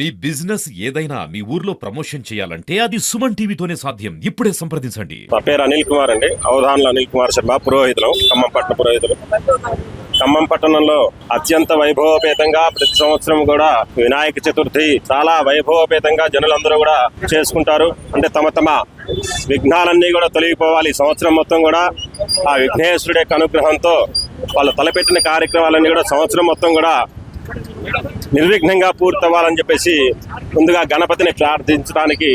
మీ business ఏదైనా మీ ఊర్లో promotion చేయాలంటే అది సుమన్ టీవీతోనే సాధ్యం. ఇప్పుడే సంప్రదించండి. నా పేరు అనిల్ కుమార్ అండి. అవధానులు అనిల్ కుమార్ శర్మ, పురోహితులు, ఖమ్మం పట్టణ పురోహితులు. ఖమ్మం పట్టణంలో అత్యంత వైభవపేతంగా ప్రతి సంవత్సరం కూడా వినాయక చతుర్థి చాలా వైభవపేతంగా జనులందరూ కూడా చేసుకుంటారు. అంటే తమ తమ విఘ్నాలన్నీ కూడా తొలగిపోవాలి. సంవత్సరం మొత్తం కూడా ఆ విఘ్నేశ్వరుడి యొక్క అనుగ్రహంతో వాళ్ళు తలపెట్టిన కార్యక్రమాలన్నీ కూడా సంవత్సరం మొత్తం కూడా నిర్విఘ్నంగా పూర్తవ్వాలని చెప్పేసి ముందుగా గణపతిని ప్రార్థించడానికి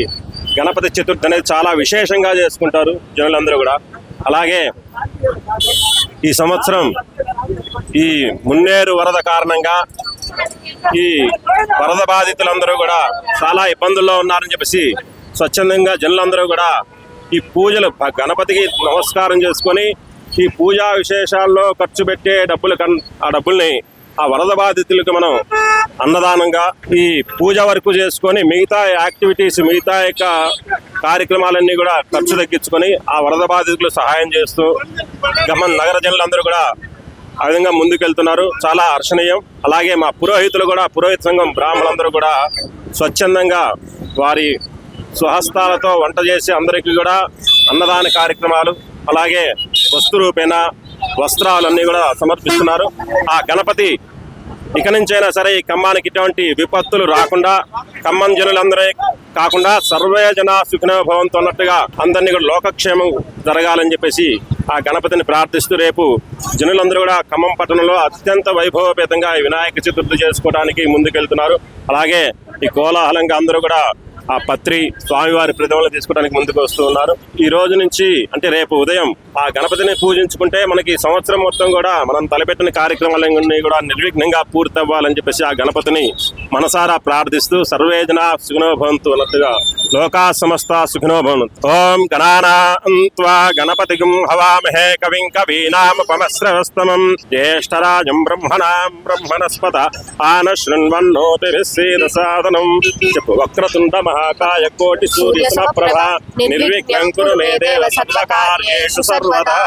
గణపతి చతుర్థి అనేది చాలా విశేషంగా చేసుకుంటారు జనులందరూ కూడా. అలాగే ఈ సంవత్సరం ఈ మున్నేరు వరద కారణంగా ఈ వరద బాధితులందరూ కూడా చాలా ఇబ్బందుల్లో ఉన్నారని చెప్పేసి స్వచ్ఛందంగా జనులందరూ కూడా ఈ పూజలు గణపతికి నమస్కారం చేసుకొని ఈ పూజా విశేషాల్లో ఖర్చు పెట్టే ఆ డబ్బుల్ని ఆ వరద బాధితులకు మనం అన్నదానంగా ఈ పూజ వరకు చేసుకొని మిగతా యాక్టివిటీస్ మిగతా యొక్క కార్యక్రమాలన్నీ కూడా ఖర్చు తగ్గించుకొని ఆ వరద బాధితులు సహాయం చేస్తూ ఖమ్మం నగర జనులందరూ కూడా ఆ విధంగా ముందుకెళ్తున్నారు. చాలా హర్షణీయం. అలాగే మా పురోహితులు కూడా పురోహిత సంఘం బ్రాహ్మణులందరూ కూడా స్వచ్ఛందంగా వారి స్వహస్తాలతో వంట చేసి అందరికీ కూడా అన్నదాన కార్యక్రమాలు అలాగే వస్తు రూపేణ వస్త్రాలన్నీ కూడా సమర్పిస్తున్నారు. ఆ గణపతి ఇక నుంచైనా సరే ఈ ఖమ్మానికి ఇటువంటి విపత్తులు రాకుండా ఖమ్మం జనులందరూ కాకుండా సర్వే జన సుఖినో భవంతు అన్నట్టుగా అందరినీ కూడా లోకక్షేమం జరగాలని చెప్పేసి ఆ గణపతిని ప్రార్థిస్తూ రేపు జనులందరూ కూడా ఖమ్మం పట్టణంలో అత్యంత వైభవపేతంగా ఈ వినాయక చతుర్థి చేసుకోవడానికి ముందుకెళ్తున్నారు. అలాగే ఈ కోలాహలంగా అందరూ కూడా ఆ పత్రి స్వామివారి ప్రతిమలు తీసుకోవడానికి ముందుకు వస్తూ ఉన్నారు. ఈ రోజు నుంచి అంటే రేపు ఉదయం ఆ గణపతిని పూజించుకుంటే మనకి సంవత్సరం మొత్తం కూడా మనం తలపెట్టిన కార్యక్రమాలన్నీ కూడా నిర్విఘ్నంగా పూర్తవ్వాలని చెప్పేసి ఆ గణపతిని మనసారా ప్రార్థిస్తూ సర్వేజన సుఖినో భవంతు అన్నట్టుగా లోకా సమస్త సుఖినో భవంతు. ఓం గణానాం త్వా గణపతిం హవామహే కవిం కవీనాముపమశ్రవస్తమం జ్యేష్ఠరాజం బ్రహ్మణాం బ్రహ్మణస్పత ఆనశృణ్వన్నోతిభిస్సేద సాదనం. చెప్పు. వక్రతుండ మహాకాయ కోటి సూర్య సమప్రభ నిర్విఘ్నం కురు మే దేవ సర్వకార్యేషు సర్వదా.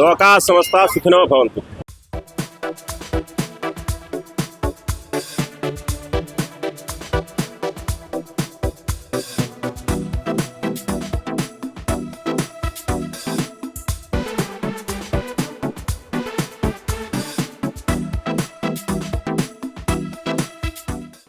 లోకా సమస్త సుఖినో భవంతు.